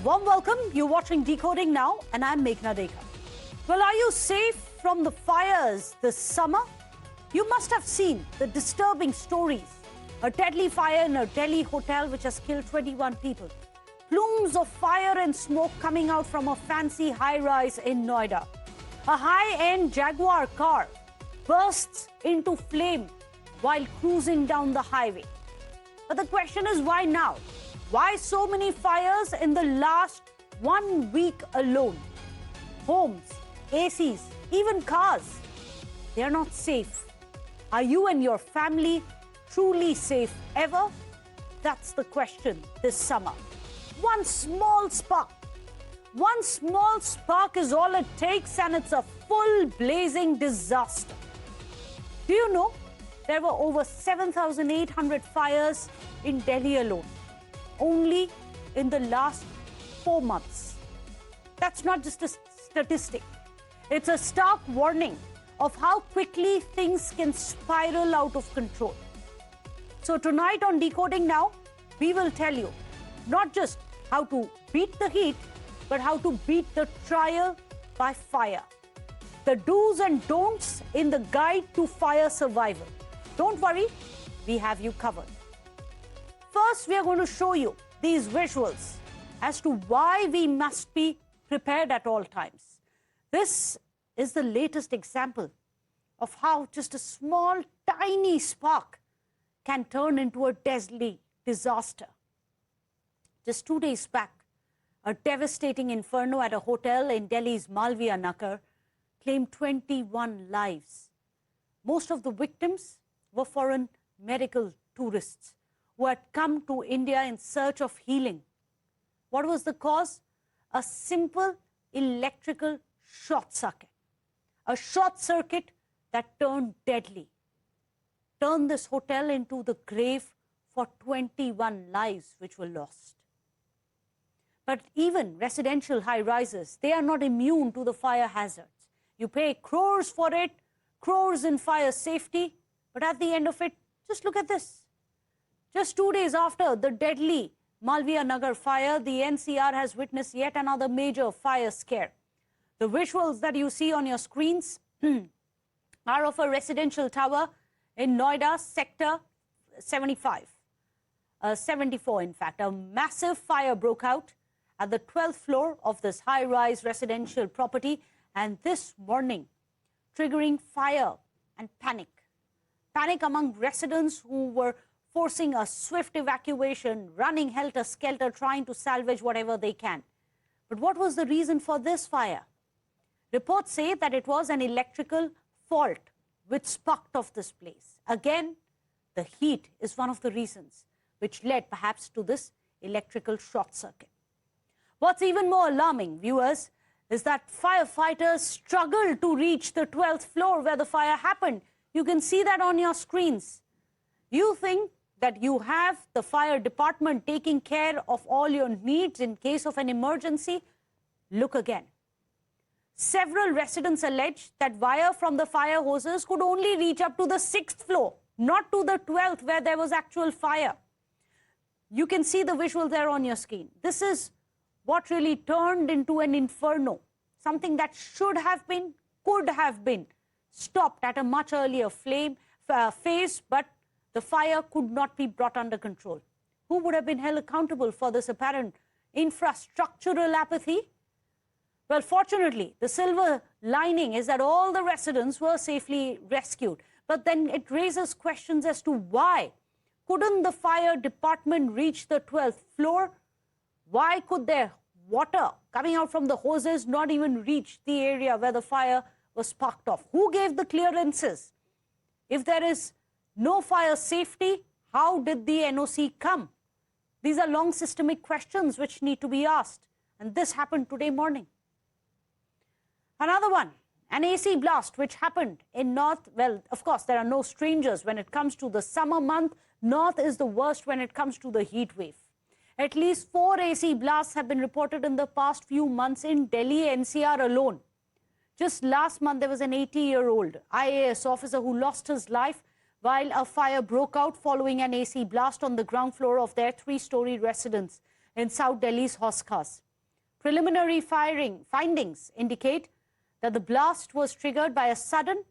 warm welcome. You're watching Decoding Now, and I'm Meghna Deka. Well, are you safe from the fires this summer? You must have seen the disturbing stories. A deadly fire in a Delhi hotel which has killed 21 people. Plumes of fire and smoke coming out from a fancy high-rise in Noida. A high-end Jaguar car bursts into flame while cruising down the highway. But the question is, why now? Why so many fires in the last 1 week alone? Homes, ACs, even cars, they are not safe. Are you and your family truly safe ever? That's the question this summer. One small spark is all it takes, and it's a full blazing disaster. Do you know there were over 7,800 fires in Delhi alone, only in the last 4 months? That's not just a statistic. It's a stark warning of how quickly things can spiral out of control. So tonight on Decoding Now, we will tell you not just how to beat the heat, but how to beat the trial by fire. The do's and don'ts in the guide to fire survival. Don't worry, we have you covered. First, we are going to show you these visuals as to why we must be prepared at all times. This is the latest example of how just a small, tiny spark can turn into a deadly disaster. Just 2 days back, a devastating inferno at a hotel in Delhi's Malviya Nagar claimed 21 lives. Most of the victims were foreign medical tourists who had come to India in search of healing. What was the cause? A simple electrical short circuit. A short circuit that turned deadly. Turned this hotel into the grave for 21 lives which were lost. But even residential high-rises, they are not immune to the fire hazards. You pay crores for it, crores in fire safety, but at the end of it, just look at this. Just 2 days after the deadly Malviya Nagar fire, the NCR has witnessed yet another major fire scare. The visuals that you see on your screens are of a residential tower in Noida, sector 74 in fact. A massive fire broke out at the 12th floor of this high-rise residential property, and this morning, triggering fire and panic. Panic among residents who were forcing a swift evacuation, running helter-skelter, trying to salvage whatever they can. But what was the reason for this fire? Reports say that it was an electrical fault which sparked off this place. Again, the heat is one of the reasons which led perhaps to this electrical short circuit. What's even more alarming, viewers, is that firefighters struggled to reach the 12th floor where the fire happened. You can see that on your screens. You think that you have the fire department taking care of all your needs in case of an emergency? Look again. Several residents alleged that wire from the fire hoses could only reach up to the 6th floor, not to the 12th where there was actual fire. You can see the visual there on your screen. This is what really turned into an inferno, something that should have been, could have been stopped at a much earlier phase, but the fire could not be brought under control. Who would have been held accountable for this apparent infrastructural apathy? Well, fortunately, the silver lining is that all the residents were safely rescued. But then it raises questions as to why couldn't the fire department reach the 12th floor? Why could their water coming out from the hoses not even reach the area where the fire was sparked off? Who gave the clearances? If there is no fire safety, how did the NOC come? These are long systemic questions which need to be asked. And this happened today morning. Another one, an AC blast which happened in North. Well, of course, there are no strangers when it comes to the summer month. North is the worst when it comes to the heat wave. At least 4 AC blasts have been reported in the past few months in Delhi NCR alone. Just last month, there was an 80-year-old IAS officer who lost his life while a fire broke out following an AC blast on the ground floor of their 3-story residence in South Delhi's Hoskas. Preliminary findings indicate that the blast was triggered by a sudden,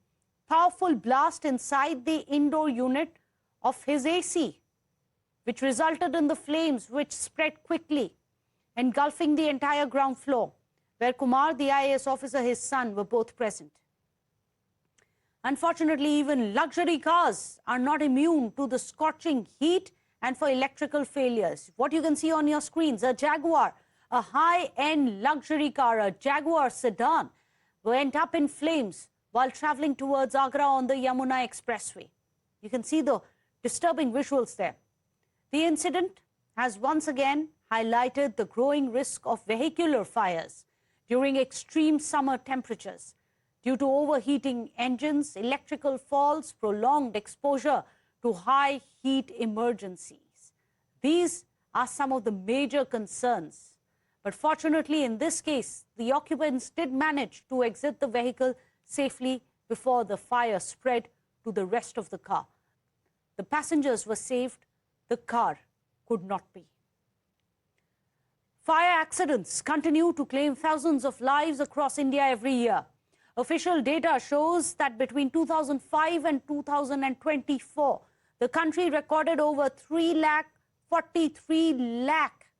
powerful blast inside the indoor unit of his AC, which resulted in the flames which spread quickly, engulfing the entire ground floor, where Kumar, the IAS officer, his son, were both present. Unfortunately, even luxury cars are not immune to the scorching heat and for electrical failures. What you can see on your screens, a Jaguar, a high-end luxury car, a Jaguar sedan, went up in flames while traveling towards Agra on the Yamuna Expressway. You can see the disturbing visuals there. The incident has once again highlighted the growing risk of vehicular fires during extreme summer temperatures due to overheating engines, electrical faults, prolonged exposure to high heat emergencies. These are some of the major concerns. But fortunately, in this case, the occupants did manage to exit the vehicle safely before the fire spread to the rest of the car. The passengers were saved, the car could not be. Fire accidents continue to claim thousands of lives across India every year. Official data shows that between 2005 and 2024, the country recorded over 3,43 lakh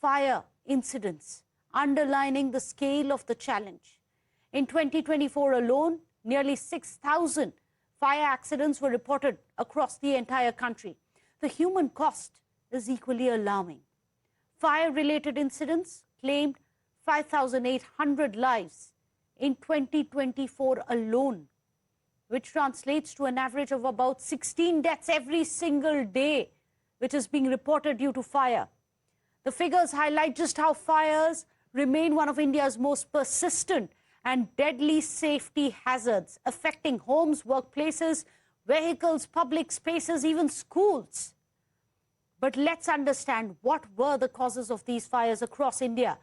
fire incidents, underlining the scale of the challenge. In 2024 alone, nearly 6,000 fire accidents were reported across the entire country. The human cost is equally alarming. Fire-related incidents claimed 5,800 lives in 2024 alone, which translates to an average of about 16 deaths every single day, which is being reported due to fire. The figures highlight just how fires remain one of India's most persistent and deadly safety hazards, affecting homes, workplaces, vehicles, public spaces, even schools. But let's understand what were the causes of these fires across India.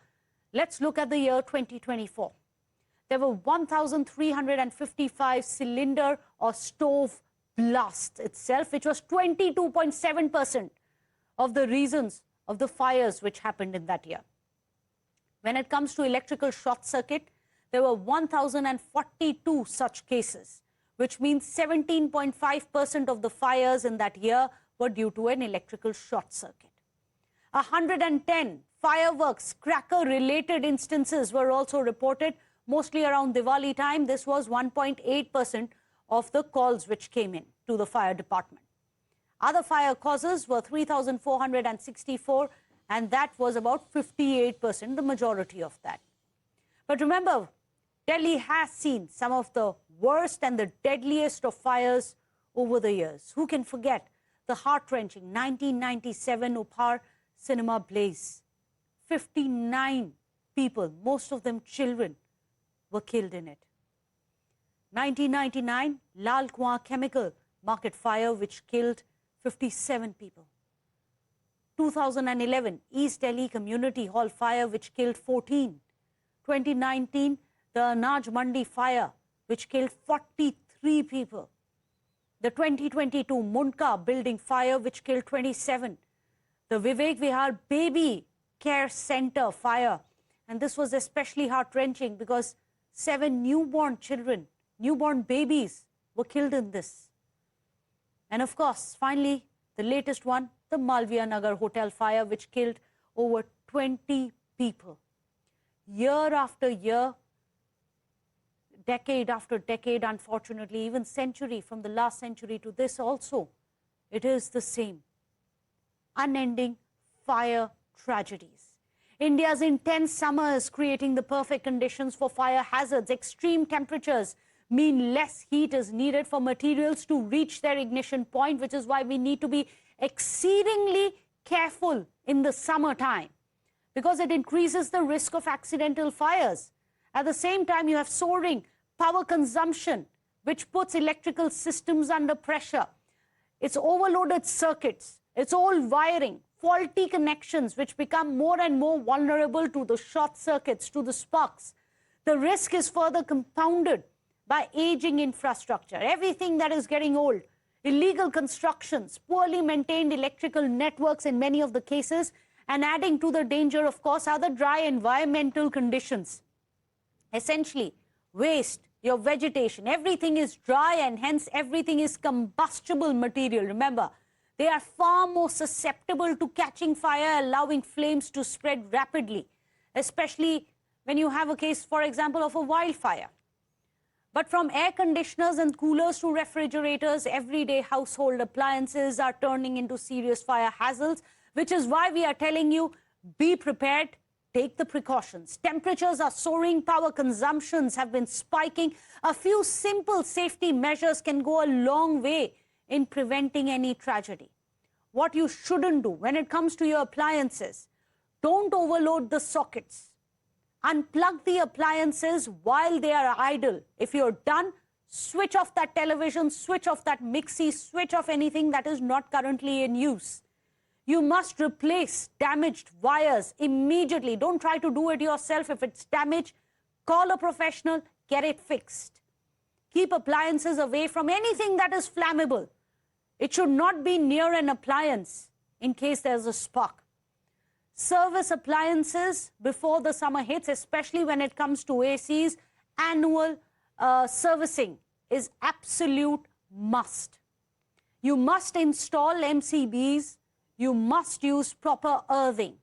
Let's look at the year 2024. There were 1,355 cylinder or stove blasts itself, which was 22.7% of the reasons of the fires which happened in that year. When it comes to electrical short circuit, there were 1,042 such cases, which means 17.5% of the fires in that year were due to an electrical short circuit. 110 fireworks, cracker-related instances were also reported, mostly around Diwali time. This was 1.8% of the calls which came in to the fire department. Other fire causes were 3,464, and that was about 58%, the majority of that. But remember, Delhi has seen some of the worst and the deadliest of fires over the years. Who can forget the heart-wrenching 1997 Upar cinema blaze? 59 people, most of them children, were killed in it. 1999 Lal Kuan chemical market fire, which killed 57 people. 2011 East Delhi Community Hall fire, which killed 14. 2019 the Anaj Mandi fire, which killed 43 people. The 2022 Mundka building fire, which killed 27. The Vivek Vihar Baby Care Center fire, and this was especially heart-wrenching because 7 newborn children, newborn babies, were killed in this. And of course, finally, the latest one, the Malviya Nagar hotel fire, which killed over 20 people. Year after year, decade after decade, unfortunately, even century from the last century to this also, it is the same. Unending fire tragedies. India's intense summer is creating the perfect conditions for fire hazards. Extreme temperatures mean less heat is needed for materials to reach their ignition point, which is why we need to be exceedingly careful in the summertime, because it increases the risk of accidental fires. At the same time, you have soaring power consumption, which puts electrical systems under pressure. It's overloaded circuits, it's old wiring, faulty connections, which become more and more vulnerable to the short circuits, to the sparks. The risk is further compounded by aging infrastructure, everything that is getting old, illegal constructions, poorly maintained electrical networks in many of the cases, And adding to the danger, of course, are the dry environmental conditions. Essentially, waste, your vegetation, everything is dry and hence everything is combustible material. Remember, they are far more susceptible to catching fire, allowing flames to spread rapidly, especially when you have a case, for example, of a wildfire. But from air conditioners and coolers to refrigerators, everyday household appliances are turning into serious fire hazards, which is why we are telling you, be prepared, take the precautions. Temperatures are soaring, power consumptions have been spiking. A few simple safety measures can go a long way in preventing any tragedy. What you shouldn't do when it comes to your appliances, don't overload the sockets. Unplug the appliances while they are idle. If you're done, switch off that television, switch off that mixie, switch off anything that is not currently in use. You must replace damaged wires immediately. Don't try to do it yourself. If it's damaged, call a professional, get it fixed. Keep appliances away from anything that is flammable. It should not be near an appliance in case there's a spark. Service appliances before the summer hits, especially when it comes to ACs. Annual servicing is absolute must. You must install MCBs. You must use proper earthing.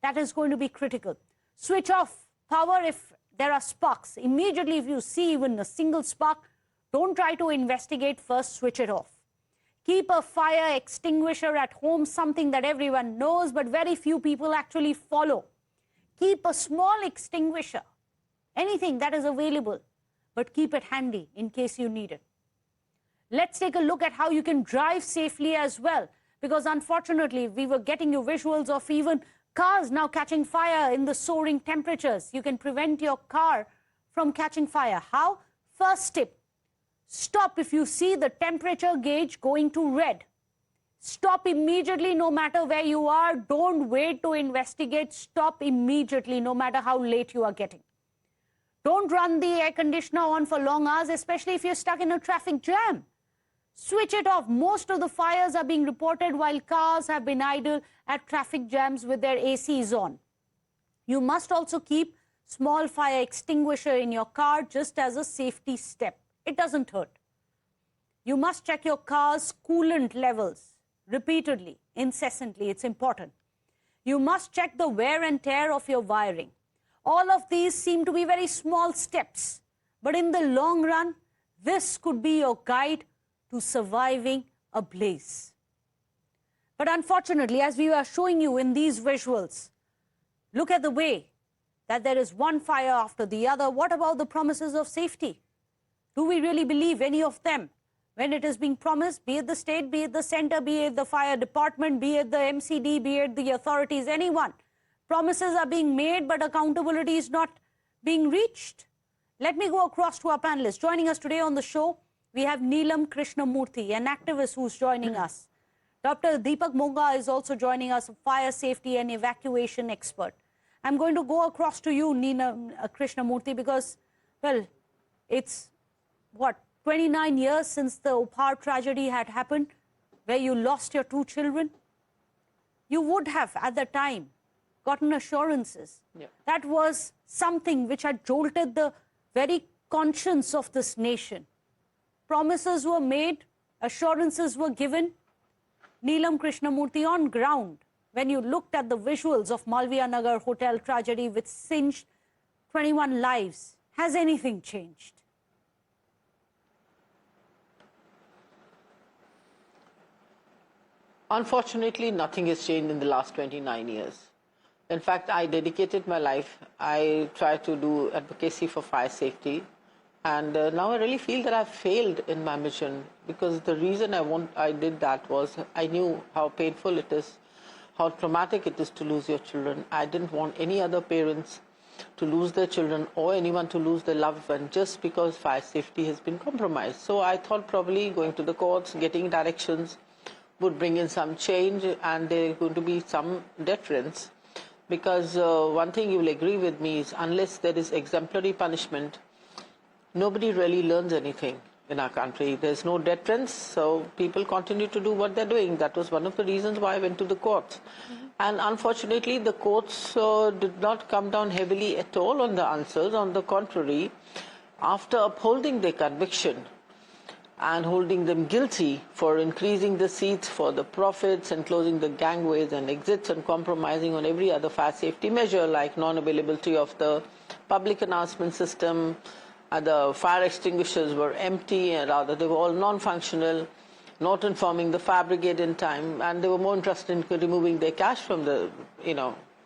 That is going to be critical. Switch off power if there are sparks. Immediately, if you see even a single spark, don't try to investigate first, switch it off. Keep a fire extinguisher at home, something that everyone knows, but very few people actually follow. Keep a small extinguisher, anything that is available, but keep it handy in case you need it. Let's take a look at how you can drive safely as well, because unfortunately, we were getting you visuals of even cars now catching fire in the soaring temperatures. You can prevent your car from catching fire. How? First tip. Stop if you see the temperature gauge going to red. Stop immediately no matter where you are. Don't wait to investigate. Stop immediately no matter how late you are getting. Don't run the air conditioner on for long hours, especially if you're stuck in a traffic jam. Switch it off. Most of the fires are being reported while cars have been idle at traffic jams with their ACs on. You must also keep small fire extinguisher in your car just as a safety step. It doesn't hurt. You must check your car's coolant levels repeatedly, incessantly. It's important. You must check the wear and tear of your wiring. All of these seem to be very small steps, but in the long run, this could be your guide to surviving a blaze. But unfortunately, as we are showing you in these visuals, look at the way that there is one fire after the other. What about the promises of safety? Do we really believe any of them when it is being promised, be it the state, be it the center, be it the fire department, be it the MCD, be it the authorities, anyone? Promises are being made, but accountability is not being reached. Let me go across to our panelists. Joining us today on the show, we have Neelam Krishnamurthy, an activist who's joining us. Dr. Deepak Monga is also joining us, a fire safety and evacuation expert. I'm going to go across to you, Neelam Krishnamurthy, because, well, it's, what, 29 years since the Upar tragedy had happened, where you lost your 2 children. You would have, at the time, gotten assurances. Yeah. That was something which had jolted the very conscience of this nation. Promises were made, assurances were given. Neelam Krishnamurthy, on ground, when you looked at the visuals of Malviya Nagar hotel tragedy which singed 21 lives, has anything changed? Unfortunately, nothing has changed in the last 29 years. In fact, I dedicated my life. I tried to do advocacy for fire safety. And now I really feel that I've failed in my mission, because the reason I did that was I knew how painful it is, how traumatic it is to lose your children. I didn't want any other parents to lose their children or anyone to lose their loved one just because fire safety has been compromised. So I thought probably going to the courts, getting directions would bring in some change, and there's going to be some deterrence. Because one thing you will agree with me is unless there is exemplary punishment, nobody really learns anything in our country. There's no deterrence, so people continue to do what they're doing. That was one of the reasons why I went to the courts. And unfortunately, the courts did not come down heavily at all on the answers. On the contrary, after upholding their conviction and holding them guilty for increasing the seats for the profits and closing the gangways and exits and compromising on every other fire safety measure like non-availability of the public announcement system, the fire extinguishers were empty, and rather they were all non-functional, not informing the fire brigade in time, and they were more interested in removing their cash from the,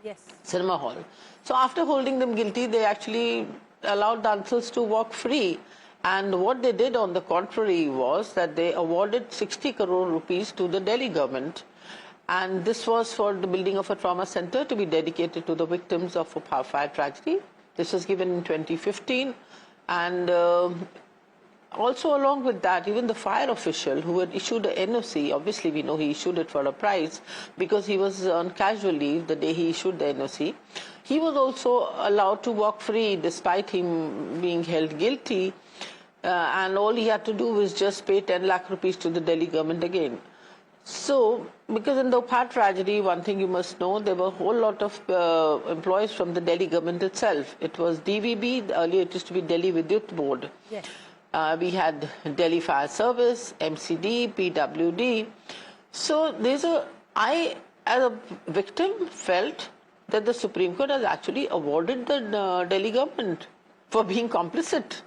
Yes. cinema hall. So after holding them guilty, they actually allowed the answers to walk free. And what they did on the contrary was that they awarded 60 crore rupees to the Delhi government. And this was for the building of a trauma center to be dedicated to the victims of a fire tragedy. This was given in 2015. And also along with that, even the fire official who had issued a NOC, obviously we know he issued it for a price because he was on casual leave the day he issued the NOC. He was also allowed to walk free despite him being held guilty. And all he had to do was just pay 10 lakh rupees to the Delhi government again. So, because in the fire tragedy, one thing you must know, there were a whole lot of employees from the Delhi government itself. It was DVB, earlier it used to be Delhi Vidyut Board. Yes. We had Delhi Fire Service, MCD, PWD. So I, as a victim, felt that the Supreme Court has actually awarded the Delhi government for being complicit.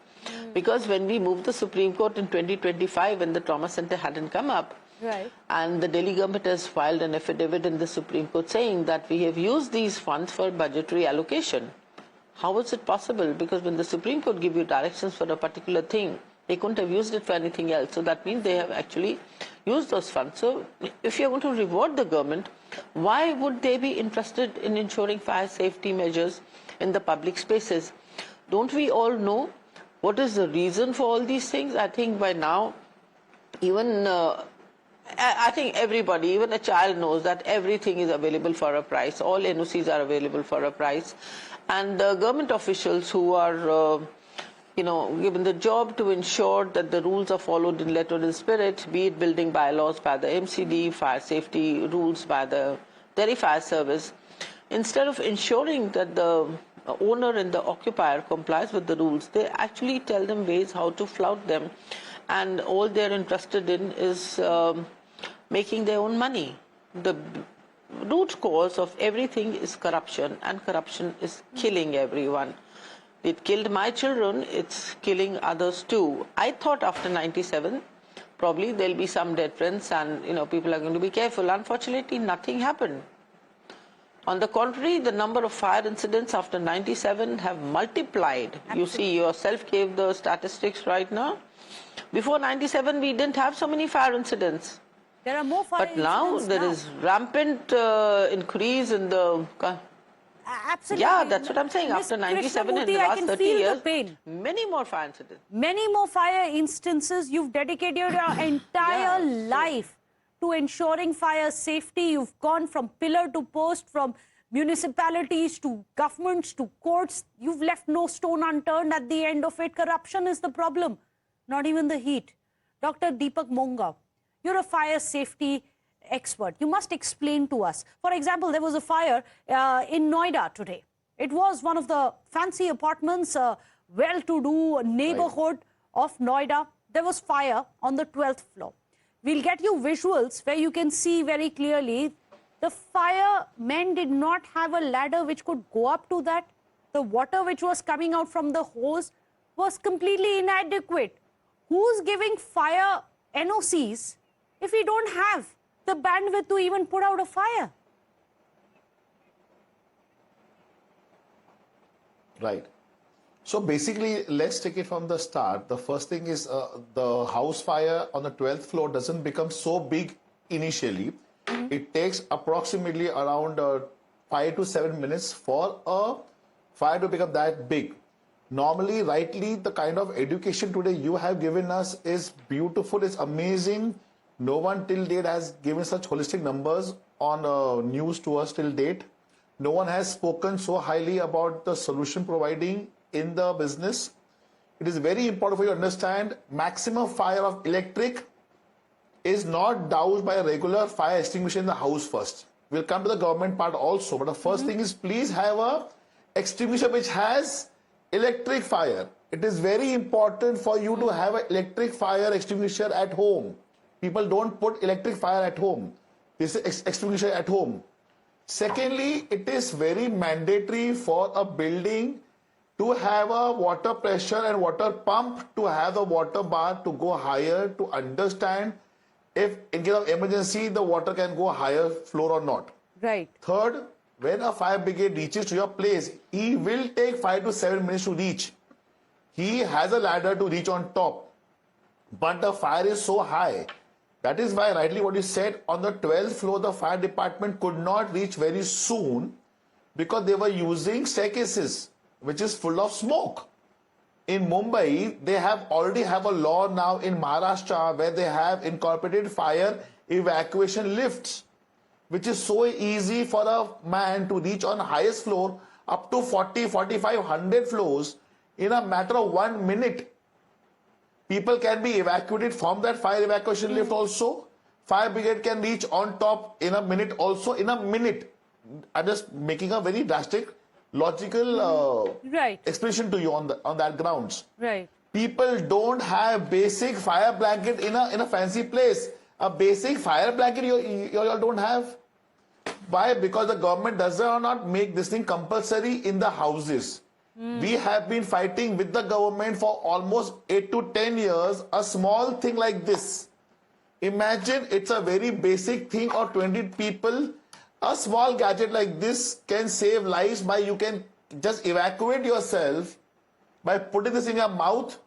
Because when we moved the Supreme Court in 2025, when the trauma center hadn't come up, Right. and the Delhi government has filed an affidavit in the Supreme Court saying that we have used these funds for budgetary allocation. How is it possible? Because when the Supreme Court give you directions for a particular thing, they couldn't have used it for anything else. So that means they have actually used those funds. So if you're going to reward the government, why would they be interested in ensuring fire safety measures in the public spaces? Don't we all know what is the reason for all these things? I think by now, even I think everybody, even a child, knows that everything is available for a price. All NOCs are available for a price. And the government officials who are, given the job to ensure that the rules are followed in letter and spirit, be it building bylaws by the MCD, fire safety rules by the Delhi Fire Service, instead of ensuring that the owner and the occupier complies with the rules, they actually tell them ways how to flout them. And all they're interested in is making their own money. The root cause of everything is corruption, and corruption is killing everyone. It killed my children, it's killing others too. I thought after 97, probably there'll be some dead friends and people are going to be careful. Unfortunately, nothing happened. On the contrary, the number of fire incidents after 97 have multiplied. Absolutely. You see, yourself gave the statistics right now. Before 97, we didn't have so many fire incidents. There are more fire incidents. But now there is rampant increase in the... Absolutely. Yeah, that's what I'm saying. Ms. After 97 in the last 30 years, many more fire incidents. Many more fire instances. You've dedicated your entire life to ensuring fire safety. You've gone from pillar to post, from municipalities to governments to courts. You've left no stone unturned. At the end of it, corruption is the problem, not even the heat. Dr. Deepak Monga, you're a fire safety expert. You must explain to us. For example, there was a fire in Noida today. It was one of the fancy apartments, well-to-do neighborhood of Noida. There was fire on the 12th floor. We'll get you visuals where you can see very clearly the firemen did not have a ladder which could go up to that. The water which was coming out from the hose was completely inadequate. Who's giving fire NOCs if we don't have the bandwidth to even put out a fire? Right. So basically, let's take it from the start. The first thing is the house fire on the 12th floor doesn't become so big initially. It takes approximately around 5 to 7 minutes for a fire to become that big. Normally, rightly, the kind of education today you have given us is beautiful, it's amazing. No one till date has given such holistic numbers on news to us till date. No one has spoken so highly about the solution providing in the business. It is very important for you to understand maximum fire of electric is not doused by a regular fire extinguisher in the house first. we'll come to the government part also. But the first thing is, please have a extinguisher which has electric fire. It is very important for you to have an electric fire extinguisher at home. People don't put electric fire at home. This is extinguisher at home. Secondly, it is very mandatory for a building to have a water pressure and water pump, to have the water bar to go higher, to understand if in case of emergency the water can go higher floor or not. Right. Third, when a fire brigade reaches to your place, he will take 5 to 7 minutes to reach. He has a ladder to reach on top, but the fire is so high. That is why, rightly what you said, on the 12th floor, the fire department could not reach very soon because they were using staircases, which is full of smoke. In Mumbai, they already have a law now in Maharashtra where they have incorporated fire evacuation lifts, which is so easy for a man to reach on highest floor up to 40, 45, 100 floors in a matter of 1 minute. People can be evacuated from that fire evacuation lift also. Fire brigade can reach on top in a minute also. In a minute. I'm just making a very drastic, logical explanation to you on that grounds. Right. People don't have basic fire blanket in a fancy place. A basic fire blanket you all don't have. Why? Because the government does not make this thing compulsory in the houses. We have been fighting with the government for almost 8 to 10 years, a small thing like this. Imagine it's a very basic thing, or 20 people, a small gadget like this can save lives by you can just evacuate yourself by putting this in your mouth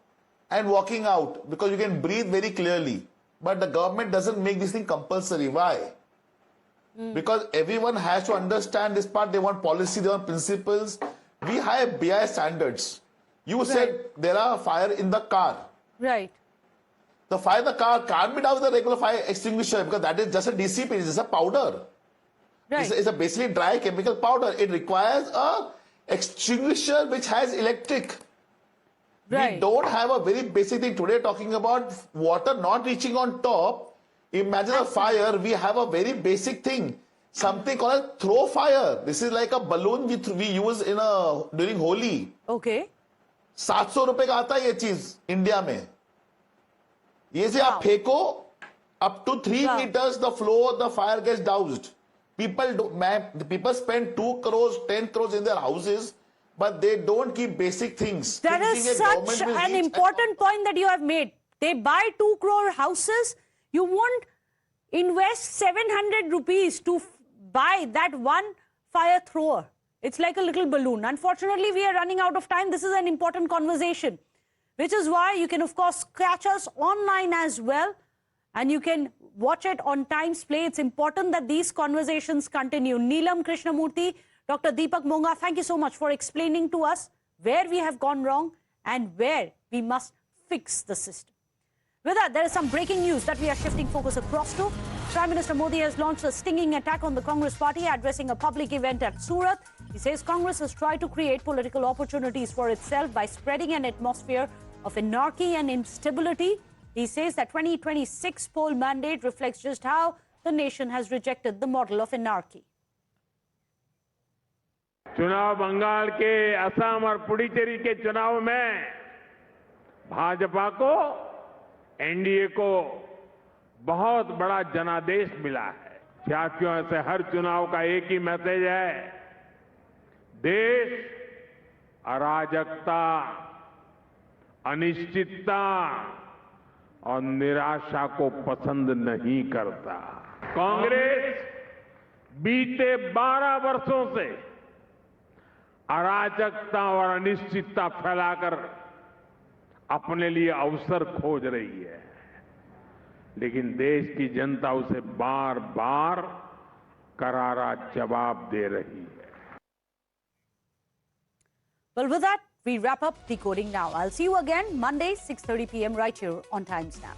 and walking out, because you can breathe very clearly. But the government doesn't make this thing compulsory. Why? Because everyone has to understand this part. They want policy, they want principles. We have BI standards. You said there are fire in the car. Right. The fire in the car can't be done with a regular fire extinguisher, because that is just a DCP, it's just a powder. Right. It's a basically dry chemical powder. It requires a extinguisher which has electric. Right. We don't have a very basic thing today talking about water not reaching on top. Imagine a fire, we have a very basic thing. Something called a throw fire. This is like a balloon we use during Holi. Okay. 700 रुपए का आता है ये चीज India में. ये से आप फेंको, up to 3 meters the floor, the fire gets doused. People spend 2 crores, 10 crores in their houses, but they don't keep basic things. That is such an important point that you have made. They buy 2 crore houses. You won't invest 700 rupees to buy that one fire thrower. It's like a little balloon. Unfortunately, we are running out of time. This is an important conversation, which is why you can, of course, catch us online as well. And you can watch it on Times Play. It's important that these conversations continue. Neelam Krishnamurthy, Dr. Deepak Monga, thank you so much for explaining to us where we have gone wrong and where we must fix the system. With that, there is some breaking news that we are shifting focus across to. Prime Minister Modi has launched a stinging attack on the Congress party, addressing a public event at Surat. He says Congress has tried to create political opportunities for itself by spreading an atmosphere of anarchy and instability. He says that 2026 poll mandate reflects just how the nation has rejected the model of anarchy. चुनाव बंगाल के असम और पुडुचेरी के चुनाव में भाजपा को, NDA को बहुत बड़ा जनादेश मिला है. साथियों, ऐसे हर चुनाव का एक ही मैसेज है. देश अराजकता, अनिश्चितता और निराशा को पसंद नहीं करता. कांग्रेस बीते 12 वर्षों से अराजकता और अनिश्चितता फैलाकर अपने लिए अवसर खोज रही है, लेकिन देश की जनता उसे बार बार करारा जवाब दे रही है. Well, with that, we wrap up Decoding Now. I'll see you again Monday, 6:30 p.m. right here on Times Now.